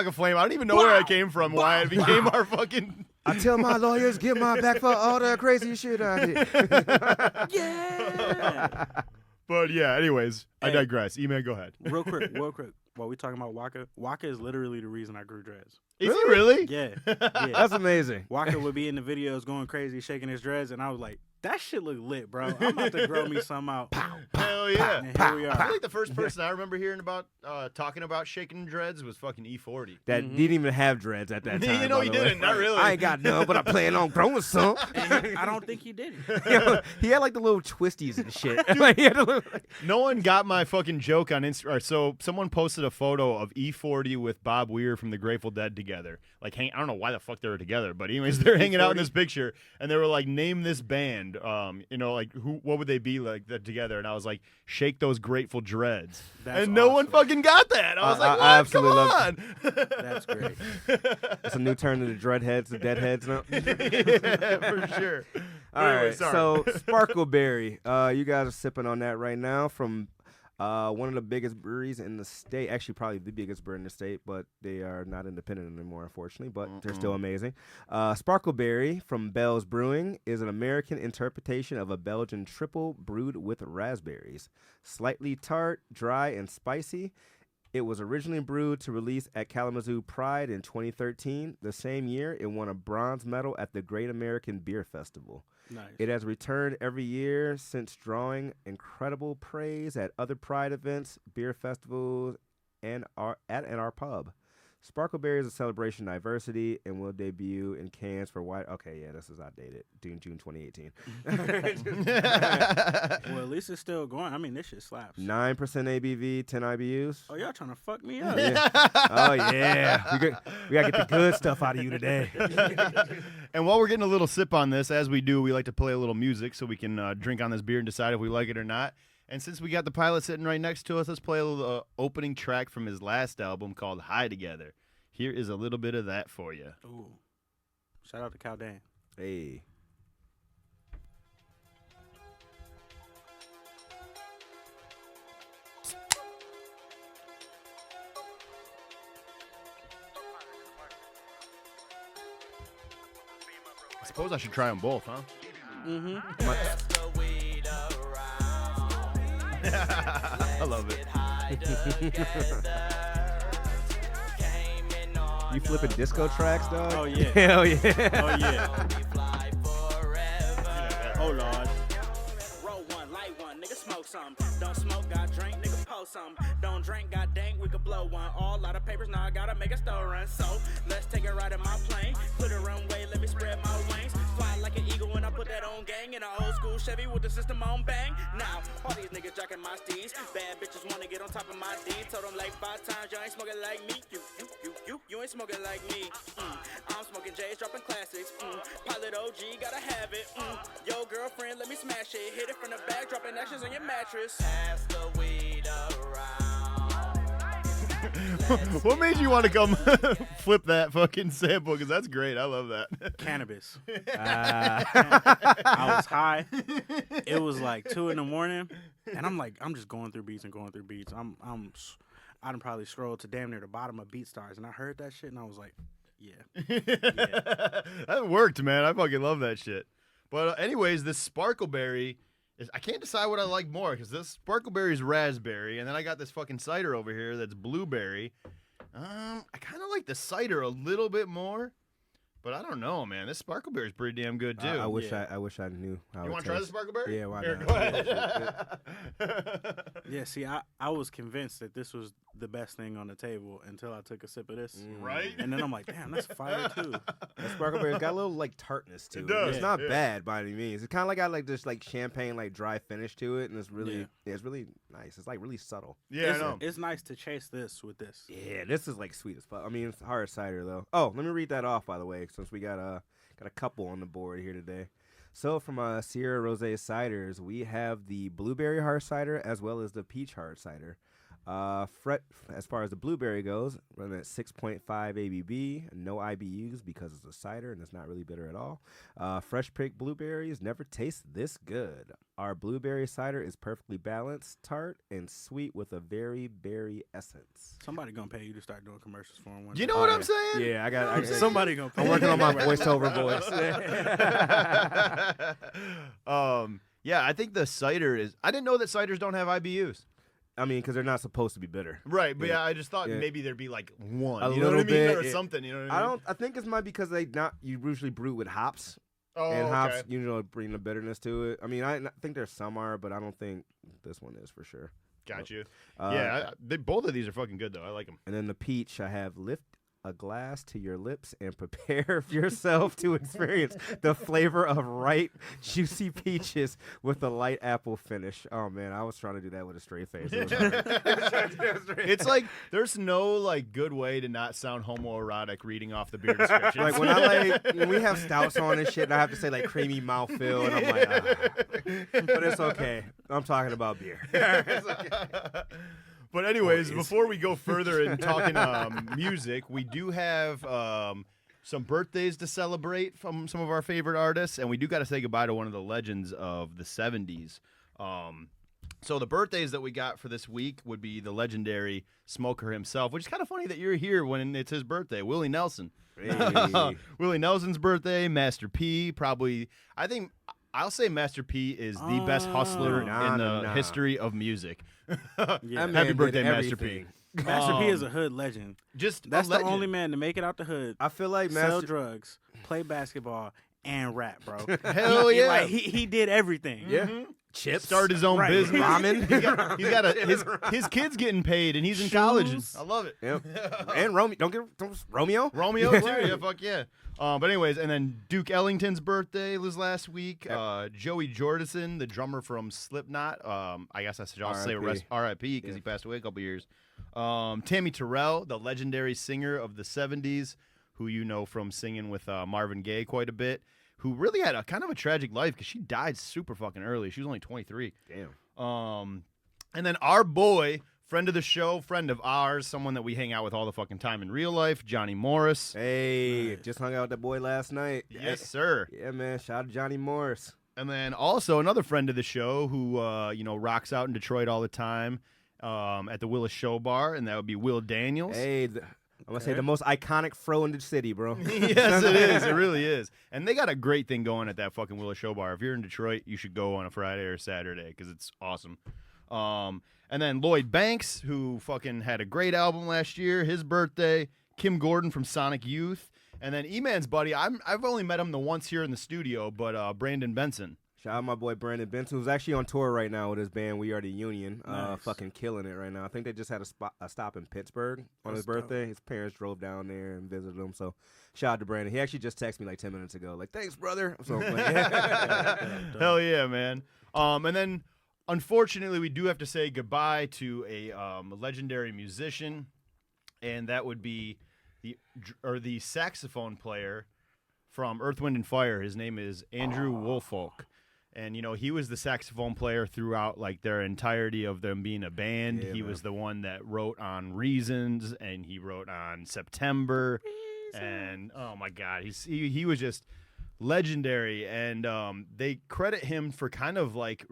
like a flame. I don't even know where I came from. Why it became our fucking. I tell my lawyers, get my back for all the crazy shit I did. Yeah. But yeah, anyways, I Hey. digress. E-Man, go ahead. Real quick. While we talking about Waka is literally the reason I grew dreads. Is he really? Yeah. That's amazing. Waka would be in the videos going crazy, shaking his dreads, and I was like, that shit look lit, bro. I'm about to grow me some out. Hell yeah. And here we I feel are. like the first person I remember hearing about talking about shaking dreads was fucking E40. That didn't even have dreads at that time. You know by he the way. didn't. Not really. I ain't got none, but I plan on growing some. I don't think he did it. He had like the little twisties and shit. Like, he had a little, No one got my fucking joke on Instagram. So someone posted a photo of E40 with Bob Weir from the Grateful Dead together. Like, I don't know why the fuck they were together, but anyways, they're hanging out in this picture, and they were like, name this band. Like what would they be like together? And I was like, shake those Grateful Dreads. That's and no one awesome. fucking got that. I was like, what? I absolutely Come love on. That's great. it's a new turn to the dreadheads, the deadheads now. Yeah, for sure. All Anyway, right, sorry. so Sparkleberry, you guys are sipping on that right now from one of the biggest breweries in the state. Actually, probably the biggest brewery in the state, but they are not independent anymore, unfortunately, but they're still amazing. Sparkleberry from Bell's Brewing is an American interpretation of a Belgian triple brewed with raspberries. Slightly tart, dry, and spicy. It was originally brewed to release at Kalamazoo Pride in 2013. The same year, it won a bronze medal at the Great American Beer Festival. Nice. It has returned every year since, drawing incredible praise at other Pride events, beer festivals, and at our pub. Sparkleberry is a celebration of diversity and will debut in cans for white. Okay, yeah, this is outdated. June 2018. Well, at least it's still going. I mean, this shit slaps. 9% ABV, 10 IBUs. Oh, y'all trying to fuck me up? Yeah. Oh yeah, we gotta get the good stuff out of you today. And while we're getting a little sip on this, as we do, we like to play a little music so we can drink on this beer and decide if we like it or not. And since we got the pilot sitting right next to us, let's play a little opening track from his last album called High Together. Here is a little bit of that for you. Ooh. Shout out to Cal Dan. Hey. I suppose I should try them both, huh? Mm-hmm. I love it. You flipping disco tracks, dog? Oh, yeah. Hell yeah. Oh, yeah. Oh, Lord. Roll one, light one, nigga smoke some. Don't smoke, got drink, nigga post some. Don't drink, got dank, we could blow one. All lot of papers, now I gotta make a store run. So let's take a ride in my plane. Put a runway, let me spread my wings. Fly like an eagle when I put that on gang. In an old school Chevy with the system on bang. Now, all these niggas jacking my steeds. Bad bitches wanna get on top of my D. Told them like 5 times, you ain't smoking like me. You ain't smoking like me. I'm smoking J's, dropping classics. Pilot OG, gotta have it. Yo, girlfriend, let me smash it. Hit it from the back, dropping ashes on your mattress. Pass the weed around. What made you want to come flip that fucking sample? Because that's great. I love that. Cannabis. I was high. It was like 2 in the morning, and I'm just going through beats and going through beats. I done probably scrolled to damn near the bottom of BeatStars, and I heard that shit, and I was like, yeah. That worked, man. I fucking love that shit. But anyways, this Sparkleberry I can't decide what I like more because this Sparkleberry is raspberry, and then I got this fucking cider over here that's blueberry. I kind of like the cider a little bit more, but I don't know, man. This Sparkleberry is pretty damn good too. I wish I knew how You it want to try the tastes. Sparkleberry? Yeah, why Here, not? go ahead. Yeah, see, I was convinced that this was the best thing on the table until I took a sip of this. Right? And then I'm like, damn, that's fire too. That Sparkleberry's got a little like tartness to it. does, It's not yeah. bad by any means. It kind of like got like this like champagne like dry finish to it, and it's really it's really nice. It's like really subtle. Yeah, I know. It's nice to chase this with this. Yeah, this is like sweet as fuck. I mean, it's hard cider though. Oh, let me read that off by the way, since we got a couple on the board here today. So from Sierra Rosé Ciders, we have the blueberry hard cider as well as the peach hard cider. As far as the blueberry goes, running at 6.5 ABV, no IBUs because it's a cider and it's not really bitter at all. Fresh picked blueberries never taste this good. Our blueberry cider is perfectly balanced, tart, and sweet with a very berry essence. Somebody gonna pay you to start doing commercials for him. You know what I'm saying? Yeah, I got. Somebody gonna pay. I'm working on my voiceover voice. Yeah, I think the cider is. I didn't know that ciders don't have IBUs. I mean, because they're not supposed to be bitter. Right, but yeah, I just thought maybe there'd be like one, A you know what I little mean, bit, or something. You know what I I mean? don't. I think it's might because you usually brew with hops. Oh, And okay. hops, bring the bitterness to it. I mean, I think there's some are, but I don't think this one is for sure. Got you. Yeah, both of these are fucking good though. I like them. And then the peach, I have lift a glass to your lips and prepare yourself to experience the flavor of ripe, juicy peaches with a light apple finish. Oh man, I was trying to do that with a straight face. It was hard. It's like there's no like good way to not sound homoerotic reading off the beer description. Like when we have stouts on and shit, and I have to say like creamy mouthfeel, and I'm like, but it's okay. I'm talking about beer. It's okay. But anyways, before we go further in talking music, we do have some birthdays to celebrate from some of our favorite artists, and we do got to say goodbye to one of the legends of the 70s. So the birthdays that we got for this week would be the legendary smoker himself, which is kind of funny that you're here when it's his birthday, Willie Nelson. Hey. Willie Nelson's birthday, Master P, probably, I think I'll say Master P is the best hustler in the history of music. Yeah. Happy birthday, Master P. Master P is a hood legend. That's the only man to make it out the hood. I feel like Sell drugs, play basketball, and rap, bro. Hell yeah. He did everything. Yeah. Chips. Started his own Right. business. Ramen. He's got his kid's getting paid, and he's in college. I love it. Yep. And Romeo. Romeo. Romeo too. Yeah, fuck yeah. But anyways, and then Duke Ellington's birthday was last week. Joey Jordison, the drummer from Slipknot. I guess I should also say R.I.P. because he passed away a couple years. Tammy Terrell, the legendary singer of the 70s, who you know from singing with Marvin Gaye quite a bit, who really had a kind of a tragic life because she died super fucking early. She was only 23. Damn. And then our boy, friend of the show, friend of ours, someone that we hang out with all the fucking time in real life, Johnny Morris. Hey, just hung out with that boy last night. Yes, sir. Yeah, man. Shout out to Johnny Morris. And then also another friend of the show who, rocks out in Detroit all the time at the Willis Show Bar, and that would be Will Daniels. Hey, I'm going to say the most iconic fro in the city, bro. Yes, it is. It really is. And they got a great thing going at that fucking Willis Show Bar. If you're in Detroit, you should go on a Friday or Saturday because it's awesome. And then Lloyd Banks, who fucking had a great album last year, his birthday. Kim Gordon from Sonic Youth. And then E-Man's buddy, I've only met him the once here in the studio, but Brandon Benson. Shout out my boy Brandon Benson, who's actually on tour right now with his band We Are the Union. Nice. Fucking killing it right now. I think they just had a stop in Pittsburgh on his birthday. His parents drove down there and visited him. So shout out to Brandon. He actually just texted me like 10 minutes ago. Like, thanks, brother. So, Hell yeah, man. And then, unfortunately, we do have to say goodbye to a legendary musician, and that would be the saxophone player from Earth, Wind, and Fire. His name is Andrew Woolfolk. And, he was the saxophone player throughout, like, their entirety of them being a band. Yeah, he was the one that wrote on Reasons, and he wrote on September. And, oh, my God, he was just legendary. And they credit him for kind of, like,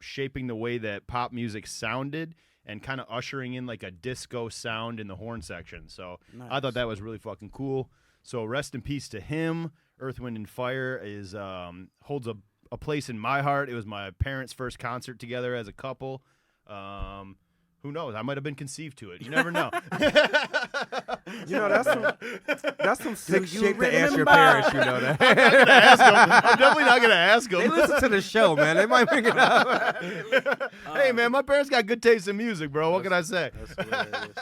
shaping the way that pop music sounded and kind of ushering in, like, a disco sound in the horn section. So Nice. I thought that was really fucking cool. So rest in peace to him. Earth, Wind, and Fire is holds a place in my heart. It was my parents' first concert together as a couple. Who knows? I might have been conceived to it. You never know. that's some sick shit to ask your remember? parents, you know that. I'm definitely not gonna ask them. They listen to the show, man. They might bring it up. Hey, man, my parents got good taste in music, bro. What can I say? That's hilarious.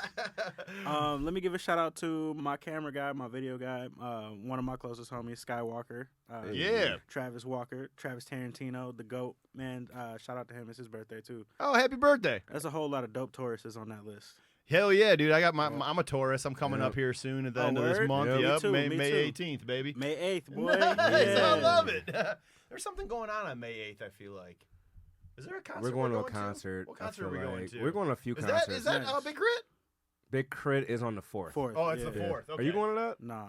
Let me give a shout out to my camera guy, my video guy, one of my closest homies, Skywalker. Yeah. Travis Walker, Travis Tarantino, the GOAT. Man, shout out to him. It's his birthday, too. Oh, happy birthday. There's a whole lot of dope Tauruses on that list. Hell yeah, dude. I got I'm a Taurus. I'm coming up here soon at the end of this word? month. Yeah. Yep, Me too, May too. 18th, baby. May 8th, boy. Nice. Yeah. I love it. There's something going on May 8th, I feel like. Is there a concert? We're going to a concert. What concert are we I feel going like. to? We're going to a few Is concerts. that Nice. Big Crit? Big Crit is on the 4th. Oh, it's the Yeah. 4th. Okay. Are you going to that? No.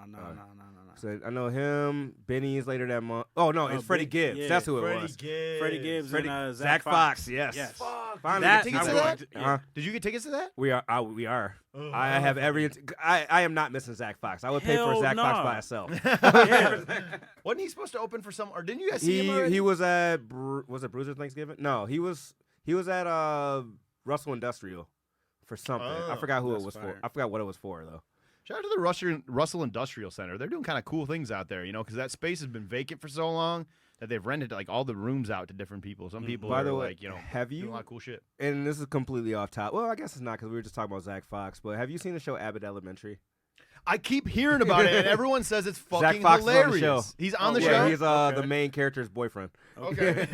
So I know him. Benny's later that month. Oh no, it's Freddie Gibbs. yeah. That's who it was. Freddie Gibbs and Zach Fox. Yes. Fuck. Finally That- Did you get tickets to I'm that? going to- Did you get tickets to that? We are. We are. Oh, I have every. I am not missing Zach Fox. I would pay for Hell Zach Fox no. by itself. Wasn't he supposed to open for some? Or didn't you guys see him already? He was at. Was it Brews at Thanksgiving? No, he was at Russell Industrial for something. I forgot who it that's was for. fire. I forgot what it was for though. Shout out to the Russell Industrial Center. They're doing kind of cool things out there, because that space has been vacant for so long that they've rented like all the rooms out to different people. Some people By are the way, like, have doing a you? lot of cool shit. And this is completely off top. Well, I guess it's not because we were just talking about Zach Fox. But have you seen the show Abbott Elementary? I keep hearing about it, and everyone says it's Zach fucking Fox is on the hilarious. show. He's on the Yeah, show. he's Okay. the main character's boyfriend. Okay.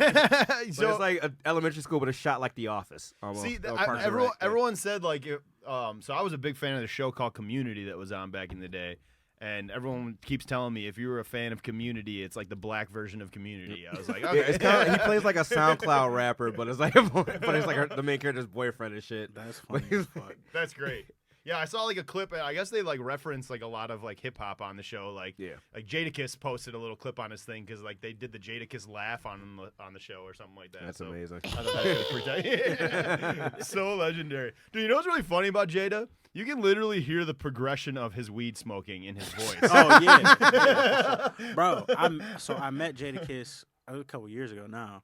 So so it's like an elementary school, but it's shot like The Office. Almost. see, Or Parks and everyone Rec. Yeah. everyone said like, so I was a big fan of the show called Community that was on back in the day. And everyone keeps telling me if you were a fan of Community, it's like the black version of Community. I was like, okay. Yeah, it's kind of, he plays like a SoundCloud rapper, but it's like the main character's boyfriend and shit. That's But funny he's- as fuck. That's great. Yeah, I saw like a clip. I guess they like reference like a lot of like hip hop on the show. Like, Yeah. like Jadakiss posted a little clip on his thing because like they did the Jadakiss laugh on the show or something like that. That's So amazing. I thought that was pretty so legendary. Dude, you know what's really funny about Jada? You can literally hear the progression of his weed smoking in his voice. Oh yeah, bro. I met Jadakiss a couple years ago now,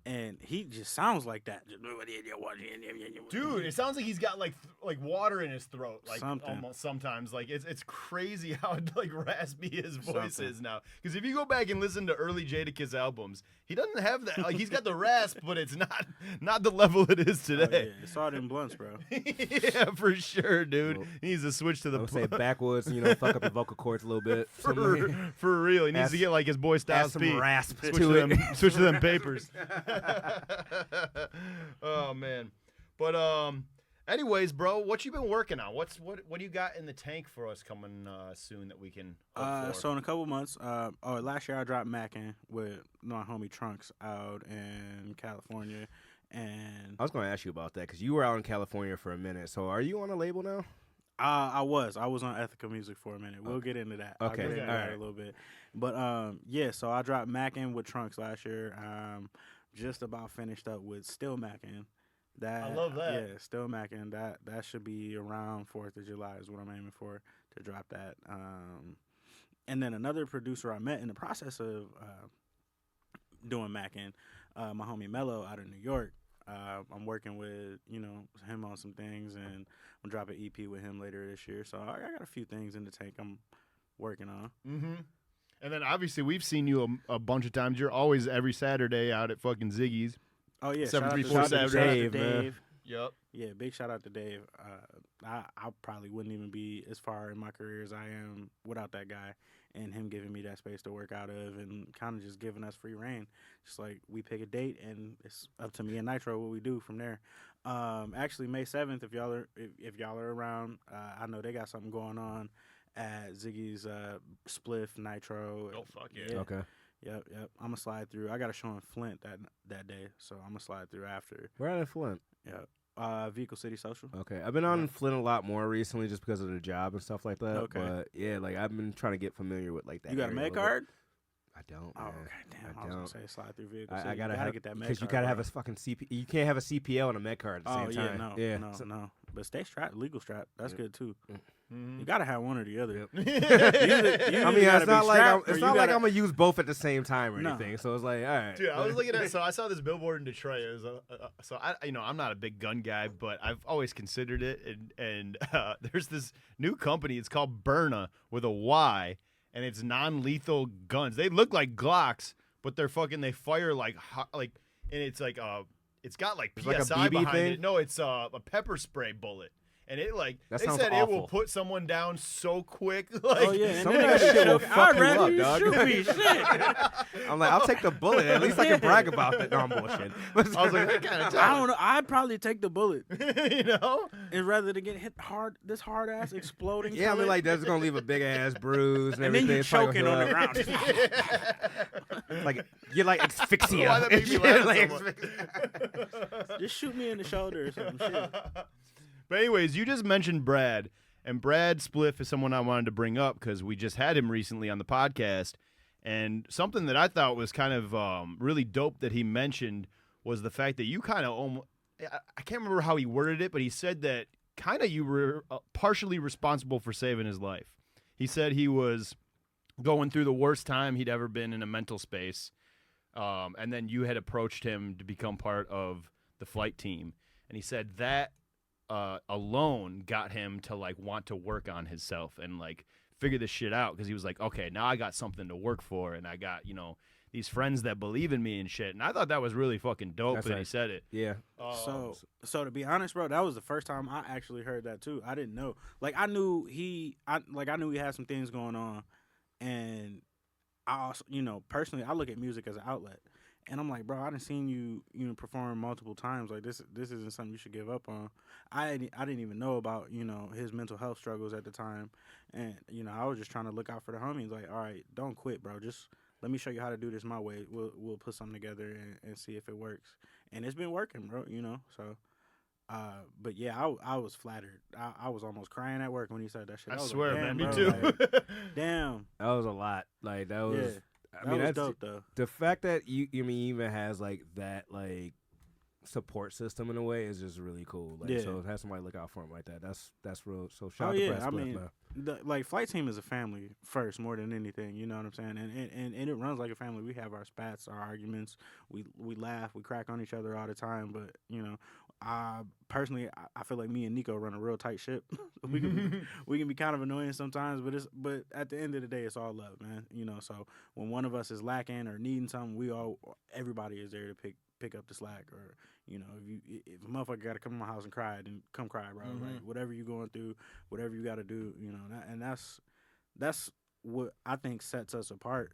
and he just sounds like that. Dude, it sounds like he's got like water in his throat, like Something. almost sometimes. Like it's crazy how like raspy his voice Something. is now. Because if you go back and listen to early Jadakiss albums, he doesn't have that. Like he's got the rasp, but it's not the level it is Oh, yeah. today. It's all them blunts, bro. Yeah, for sure, dude. Well, He needs to switch to I the would say backwoods, fuck up the vocal cords a little bit. for real. He needs to Add- get like his boy Add Styles some P. rasp Switch to to it. them, switch to them papers. Oh man, but anyways, bro, what you been working on? What do you got in the tank for us coming soon that we can hope for? So in a couple months, last year I dropped Mackin with my homie Trunks out in California, and I was going to ask you about that because you were out in California for a minute. So are you on a label now? I was on Ethical Music for a minute. We'll get into that. I'll Okay. get into All that right. a little bit. But yeah, so I dropped Mackin with Trunks last year. Just about finished up with Still Mackin. I love that. Yeah, Still Mackin. That should be around 4th of July is what I'm aiming for to drop that. And then another producer I met in the process of doing Mackin, my homie Mello out of New York. I'm working with him on some things, and I'm dropping EP with him later this year. So I got a few things in the tank I'm working on. Mm-hmm. And then obviously we've seen you a bunch of times. You're always every Saturday out at fucking Ziggy's. Oh yeah, 734 shout out to Saturday. Dave. man. Yep. Yeah, big shout out to Dave. I probably wouldn't even be as far in my career as I am without that guy and him giving me that space to work out of and kind of just giving us free reign. Just like we pick a date and it's up to me and Nitro what we do from there. Actually, May 7th, if y'all are around, I know they got something going on at Ziggy's Spliff Nitro. Oh fuck yeah. Okay. Yep. I'm gonna slide through. I got a show in Flint that day, so I'm gonna slide through after. We're out in Flint. Yep. Vehicle City Social. Okay. I've been on Flint a lot more recently just because of the job and stuff like that. Okay. But yeah, like I've been trying to get familiar with like that. You got a area med little bit. card? I don't. Oh, man. okay, damn. I I was don't. gonna say slide through Vehicle I City. gotta you have get that med because you card, gotta have bro. a fucking CP. You can't have a CPL and a med card at the Oh same yeah, time. no, So- no. But stay strapped, legal strap. That's Yep. good too. Mhm. You gotta have one or the other. Yep. You I either mean, gotta it's not be like strapped or it's you not like gotta- I'm gonna use both at the same time or No. anything. So it's like, all right. Dude, I was looking at. So I saw this billboard in Detroit. It was so I'm not a big gun guy, but I've always considered it. And there's this new company. It's called Byrna with a Y, and it's non-lethal guns. They look like Glocks, but they're fucking. They fire like and it's like it's got like It's like a PSI BB behind thing? it. No, it's a pepper spray bullet. And it like That they sounds said it will awful. put someone down so quick. Like, Oh yeah, and some then of that they shit will choke- fuck I'd you rather up, you dog. shoot me, shit. I'm like, I'll take the bullet. At least I can brag about that. No, I'm bullshit. I was like, that kind of I don't know. I'd probably take the bullet, you know? and rather than get hit hard, this hard ass exploding. Yeah, I mean, pellet, like, that's gonna leave a big ass bruise and and then everything. you It's probably choking on the gonna- ground. Like, you're like asphyxia. Why that made me laugh Like, so much. Just shoot me in the shoulder or something. Shit. But anyways, you just mentioned Brad, and Brad Spliff is someone I wanted to bring up because we just had him recently on the podcast, and something that I thought was kind of really dope that he mentioned was the fact that you kind of almost, I can't remember how he worded it, but he said that kind of you were partially responsible for saving his life. He said he was going through the worst time he'd ever been in a mental space, and then you had approached him to become part of the flight team, and he said that alone got him to like want to work on himself and like figure this shit out, because he was like, okay, now I got something to work for, and I got, you know, these friends that believe in me and shit. And I thought that was really fucking dope That's that he right. said it. Yeah. So to be honest, bro, that was the first time I actually heard that too. I didn't know. Like I knew he had some things going on, and I also, you know, personally, I look at music as an outlet. And I'm like, bro, I done seen you perform multiple times. Like this isn't something you should give up on. I didn't even know about, you know, his mental health struggles at the time, and you know, I was just trying to look out for the homies. Like, all right, don't quit, bro. Just let me show you how to do this my way. We'll put something together and see if it works. And it's been working, bro. You know, so. But yeah, I was flattered. I was almost crying at work when he said that shit. I was swear, like, man, damn, me bro, too. like, damn. That was a lot. Like, that was. Yeah. I mean, that was that's dope though. the fact that you even has like that like support system in a way is just really cool. Like, Yeah. so to have somebody look out for him like that, that's real. So shout Oh out to yeah, Brad I Spliff, mean, man. like Flight Team is a family first, more than anything. You know what I'm saying? And it runs like a family. We have our spats, our arguments. We laugh, we crack on each other all the time. But you know, personally, I feel like me and Nico run a real tight ship. we can be kind of annoying sometimes, but at the end of the day, it's all love, man. You know, so when one of us is lacking or needing something, everybody is there to pick up the slack. Or you know, if a motherfucker got to come to my house and cry, then come cry, bro. Mm-hmm. Like whatever you're going through, whatever you got to do, you know, and that's what I think sets us apart.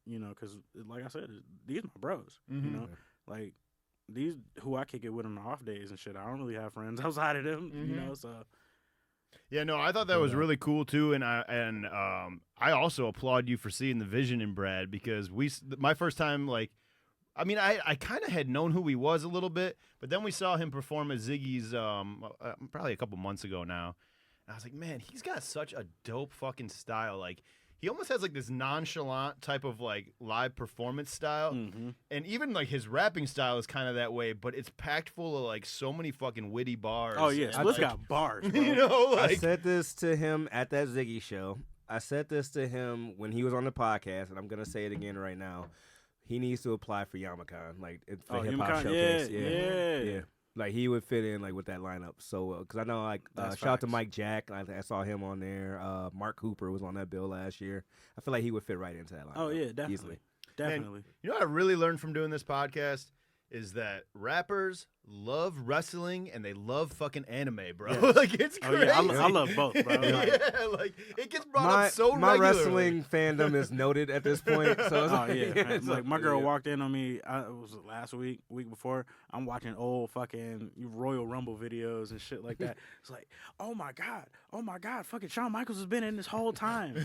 You know, because like I said, these are my bros. Mm-hmm. You know, like. These who I kick it with on the off days and shit. I don't really have friends outside of them, you know. So Yeah, no, I thought that was really cool too, and I also applaud you for seeing the vision in Brad, because my first time, like, I mean, I kind of had known who he was a little bit, but then we saw him perform at Ziggy's probably a couple months ago now, and I was like, man, he's got such a dope fucking style. Like, he almost has like this nonchalant type of like live performance style, and even like his rapping style is kind of that way, but it's packed full of like so many fucking witty bars. oh yeah, and, Split's like, got bars, bro. you know, I like, said this to him at that Ziggy show. I said this to him when he was on the podcast, and I'm gonna say it again right now. He needs to apply for Yamacon, like for Hip Hop Yamacon, Showcase. yeah. Like he would fit in like with that lineup so well, because I know like That's shout out to facts. Mike Jack. I saw him on there. Mark Cooper was on that bill last year. I feel like he would fit right into that lineup. Oh yeah, definitely, Easily. definitely. you know what I really learned from doing this podcast is that rappers love wrestling and they love fucking anime, bro. Yeah. Like, it's Oh crazy. yeah, I love both, bro. Like, yeah, like it gets brought up so my regularly. wrestling fandom is noted at this point. So it's oh yeah, man. it's Like my girl yeah. walked in on me. It was last week before. I'm watching old fucking Royal Rumble videos and shit like that. It's like, oh my god, fucking Shawn Michaels has been in this whole time.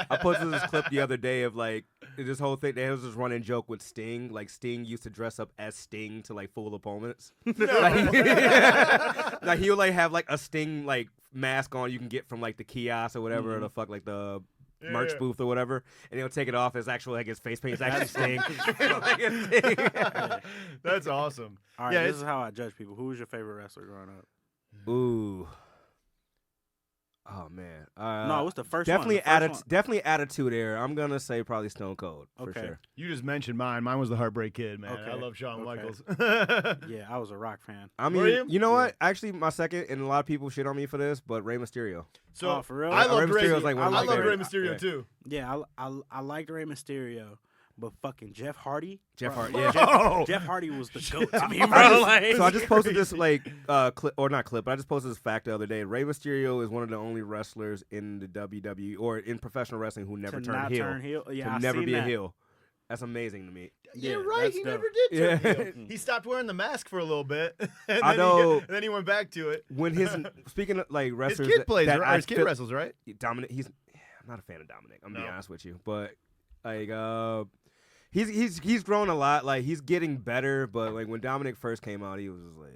I posted this clip the other day of like this whole thing. There was this running joke with Sting. Like Sting used to dress up as Sting to like fool opponents. Like he would like have like a Sting like mask on you can get from like the kiosk or whatever, or the fuck like the merch Yeah. booth or whatever, and he'll take it off as actual like his face paint is actually Sting. Like, it's Sting. That's awesome. All right, Yeah, this it's- is how I judge people. Who was your favorite wrestler growing up? Ooh. Oh man. No, what's the first definitely one? The first one. definitely attitude era. I'm gonna say probably Stone Cold for Okay. sure. You just mentioned mine. Mine was the Heartbreak Kid, man. I Okay. love Shawn Okay. Michaels. Yeah, I was a Rock fan. I Were mean, you? know what? Actually, my second, and a lot of people shit on me for this, but Rey Mysterio. So Oh, for real? I love Rey Rey. Mysterio's like one of I my love Rey favorite. Mysterio Yeah. too. Yeah, I liked Rey Mysterio, But fucking Jeff Hardy. Jeff bro, Hardy, yeah. Jeff Hardy was the GOAT to me, bro. So I just posted this clip, or not clip, but I just posted this fact the other day. Rey Mysterio is one of the only wrestlers in the WWE or in professional wrestling who never turned heel. Yeah, to never be a heel. That's amazing to me. Yeah, Yeah, right. that's He dope. never did turn heel. Yeah. He stopped wearing the mask for a little bit. And I then know. and then he went back to it. When speaking of like His wrestlers, kid plays, that right? I His kid feel- wrestles, right? Dominic, I'm not a fan of Dominic. I'm gonna be No. honest with you, but like he's grown a lot. Like he's getting better, but like when Dominic first came out, he was just like,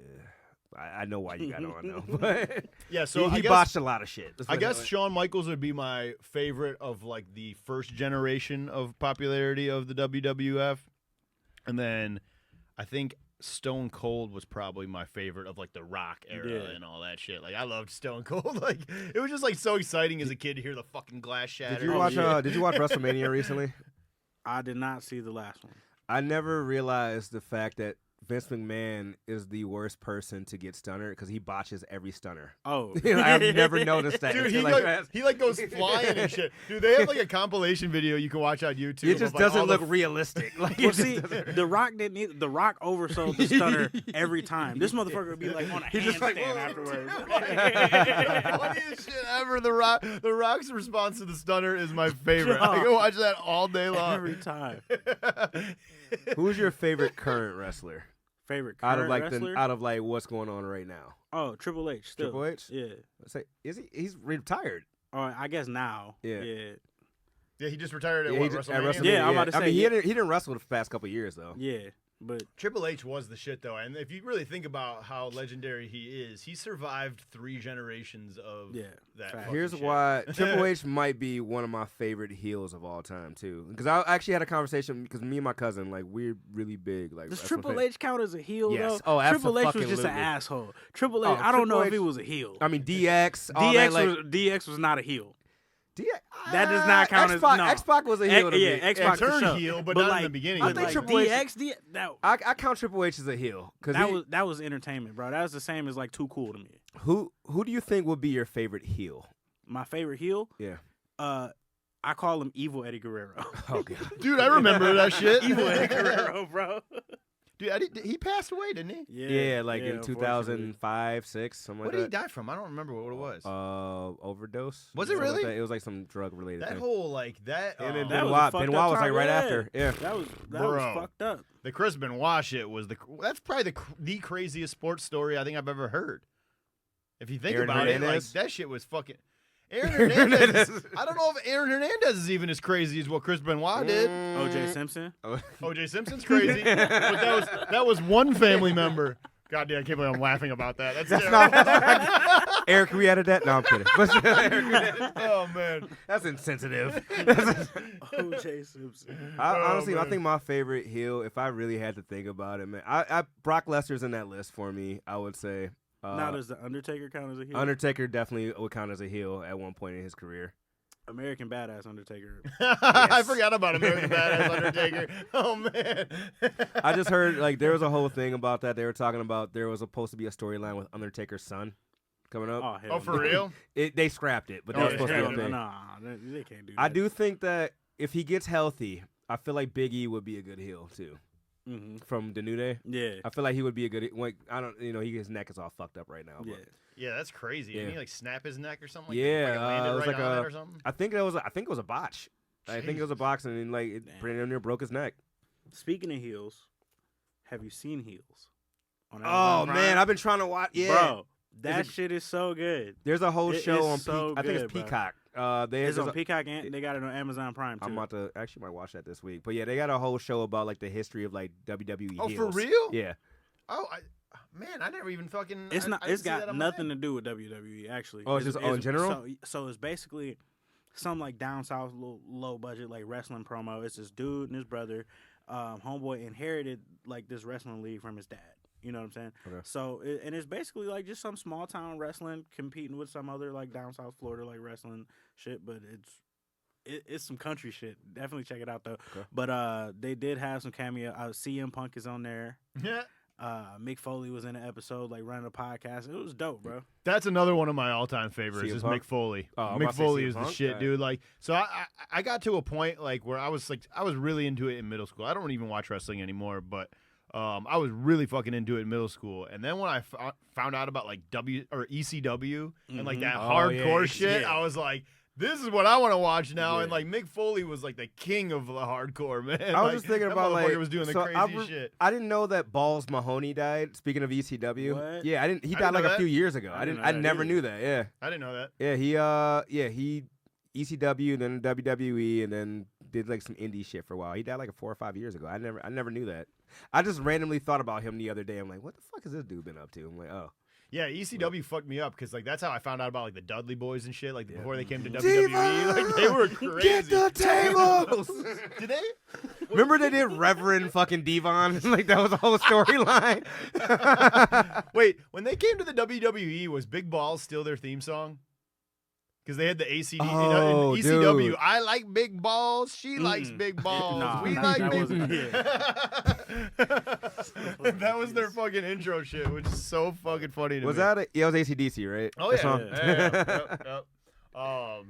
I know why you got on though, but Yeah, so he I guess, botched a lot of shit. Let's I put it guess that way. Shawn Michaels would be my favorite of like the first generation of popularity of the WWF, and then I think Stone Cold was probably my favorite of like the Rock era Yeah. and all that shit. Like I loved Stone Cold. Like it was just like so exciting as a kid to hear the fucking glass shatter. Did you watch? yeah. Did you watch WrestleMania recently? I did not see the last one. I never realized the fact that Vince McMahon is the worst person to get stunner because he botches every stunner. Oh, I've never noticed that. Dude, It's he like goes flying and shit. Dude, they have like a compilation video you can watch on YouTube. it just of, like, all doesn't the look realistic. Like, Well, it just see, doesn't- The Rock didn't. The Rock oversold the stunner every time. This motherfucker would be like on a He's just like, handstand whoa. afterwards. Funniest shit ever. The Rock's response to the stunner is my favorite. I can watch that all day long. Every time. Who's your favorite current wrestler Favorite out current of like wrestler? out of like what's going on right now? Oh, Triple H. Still. Triple H? Yeah. Let's say, is he? He's retired. Oh, I guess now. Yeah. Yeah, he just retired at Yeah, what, he just- WrestleMania? at WrestleMania, Yeah, I'm about to I say, mean, yeah. he didn't wrestle the past couple of years though. Yeah. But Triple H was the shit, though. And if you really think about how legendary he is, he survived 3 generations of Yeah, that. fact. fucking Here's shit. why Triple H might be one of my favorite heels of all time too. Because I actually had a conversation because me and my cousin, like, we're really big. Like, does wrestling Triple fans. H count as a heel Yes. though? Oh, Triple H was just an abso-fucking-lutely. asshole. Triple H. Oh, I don't know Triple if he H- was a heel. I mean, DX. All that, like, DX was not a heel. that does not count as- no. X-Pac was a heel to Yeah, me. X-Pac for turned sure. heel, but But not like, in the beginning. I But think like Triple H- DX, I count Triple H as a heel because that was entertainment, bro. That was the same as like Too Cool to me. who do you think would be your favorite heel? My favorite heel, Yeah. I call him Evil Eddie Guerrero. Oh god. Dude, I remember that shit. Evil Eddie Guerrero, bro. Dude, he passed away, didn't he? Yeah, like in unfortunately. 2005, 6, something What like did he that. die from? I don't remember what it was. Overdose. Was it Something like really? that. It was like some drug related that thing. whole like that. And then That was a Benoit. fucked Benoit up was like time, right yeah. after. Yeah. That was Bro. fucked up. the Chris Benoit shit was that's probably the craziest sports story I think I've ever heard. If you think Aaron about it, like Hernandez? that shit was fucking. Aaron Hernandez. I don't know if Aaron Hernandez is even as crazy as what Chris Benoit did. O.J. Simpson. O.J. Simpson's crazy, but that was one family member. God damn, I can't believe I'm laughing about that. That's terrible. Eric, can we edit that? No, I'm kidding. Oh man. That's insensitive. O.J. Simpson. Honestly, I man. think my favorite heel, if I really had to think about it, man, I Brock Lesnar's in that list for me. I would say. Now does the Undertaker count as a heel? Undertaker definitely would count as a heel at one point in his career. American Badass Undertaker. I forgot about American Badass Undertaker. Oh man. I just heard like there was a whole thing about that. They were talking about there was supposed to be a storyline with Undertaker's son coming up. Oh, hell Oh, for no. real? They scrapped it, but that Oh, was supposed to Hell be a no, thing. nah, they can't do that. I do think that if he gets healthy, I feel like Big E would be a good heel too. Mm-hmm. From the New Day, Yeah. I feel like he would be a good. Like, I don't, his neck is all fucked up right now. But Yeah. Yeah, that's crazy. Yeah. Didn't he like snap his neck or something? Like Yeah, that? Like, landed it was right like on a- it or something. I think it was a botch. I think it was a box, and then, like it Damn. pretty near broke his neck. Speaking of heels, have you seen Heels? On Oh Amazon man, Prime? I've been trying to watch. Yeah, Bro, that it- shit is so good. there's a whole It show is on. so I think it's good, bro. Peacock. It's There's on a- Peacock and they got it on Amazon Prime too. I'm about to actually might watch that this week. But yeah, they got a whole show about like the history of like WWE. Oh, for heels. real? Yeah. Oh, man, I never even fucking. It's not. I didn't It's see that got on my nothing head. to do with WWE. Actually. Oh, it's just in general? So it's basically some like down south, low budget like wrestling promo. It's this dude and his brother. Homeboy inherited like this wrestling league from his dad. You know what I'm saying? Okay. So and it's basically like just some small town wrestling competing with some other like down south Florida like wrestling shit. But it's some country shit. Definitely check it out though. Okay. But they did have some cameo. CM Punk is on there. Yeah. Mick Foley was in an episode, like running a podcast. It was dope, bro. That's another one of my all-time favorites CM is Punk? Mick Foley. Oh, I'm Mick about to say Foley CM is the Punk? shit, Yeah. dude. Like, so I got to a point like where I was really into it in middle school. I don't even watch wrestling anymore, but I was really fucking into it in middle school. And then when I found out about like ECW and like that Oh, hardcore yeah, shit, yeah. I was like, this is what I want to watch now. Yeah. And like Mick Foley was like the king of the hardcore, man. I was Like, just thinking that about like motherfucker was doing the so crazy shit. I didn't know that Balls Mahoney died. Speaking of ECW, What? yeah, I didn't. He I died didn't like know a that. few years ago. I didn't know I that never either. knew that. Yeah, I didn't know that. he ECW, then WWE, and then did like some indie shit for a while. He died like 4 or 5 years ago. I never knew that. I just randomly thought about him the other day. I'm like, what the fuck has this dude been up to? I'm like, oh. Yeah, ECW fucked me up because like that's how I found out about like the Dudley Boys and shit. Like Yeah. before they came to Divas! WWE, like they were crazy. Get the tables. Did they? Remember they did Reverend fucking Devon? Like that was the whole storyline. Wait, when they came to the WWE, was Big Balls still their theme song? Because they had the ACD Oh, in ECW. dude. I like big balls. She likes big balls. Nah, we that like big. wasn't That was their fucking intro shit, which is so fucking funny to Was me. that it was AC/DC, right? Oh That yeah, song? Yep.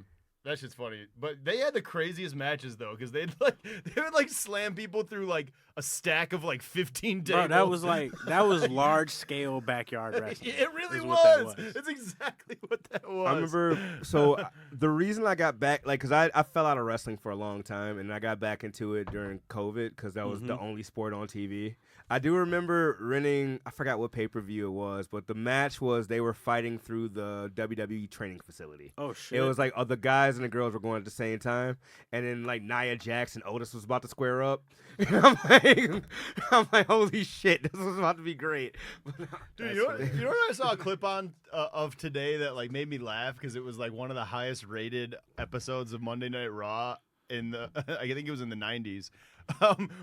That shit's funny. But they had the craziest matches though, because they would like slam people through like a stack of like 15 tables. Bro, that was large scale backyard wrestling. It really is what that was. was. It's exactly what that was. I remember. So the reason I got back, like, cause I fell out of wrestling for a long time, and I got back into it during COVID because that was the only sport on TV. I do remember renting. I forgot what pay-per-view it was, but the match was they were fighting through the WWE training facility. Oh shit! It was like the guys and the girls were going at the same time, and then like Nia Jax and Otis was about to square up. I'm like, holy shit, this was about to be great. Dude, you know what I saw a clip on of today that like made me laugh because it was like one of the highest rated episodes of Monday Night Raw in the I think it was in the 90s,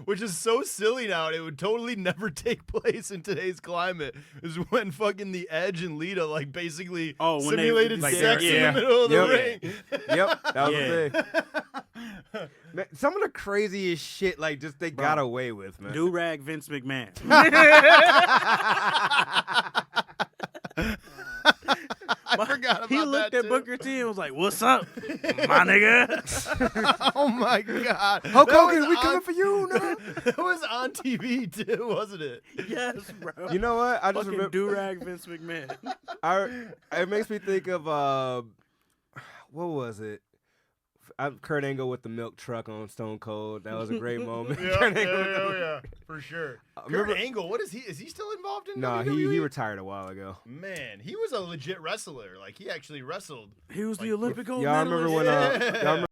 which is so silly now. And it would totally never take place in today's climate. Is when fucking the Edge and Lita like basically when they- simulated like, sex in yeah. the middle of the Yep. ring. Yep, that was Yeah. the thing. Man, some of the craziest shit, like, just they got away with, man. Do-rag Vince McMahon. I forgot about He looked that at too. Booker T and was like, "What's up, my nigga?" Oh my god, Hulk That Hogan, was we on- coming for you now. That was on TV too, wasn't it? Yes, bro. You know what? I just Fucking remember. do-rag Vince McMahon. It makes me think of what was it? Kurt Angle with the milk truck on Stone Cold. That was a great moment. Kurt Angle with the- yeah, for sure. remember- Kurt Angle, what is he? Is he still involved in Nah, WWE? he retired a while ago. Man, he was a legit wrestler. Like he actually wrestled. He was the Like, Olympic gold Y'all medalist. remember when? Yeah. Y'all remember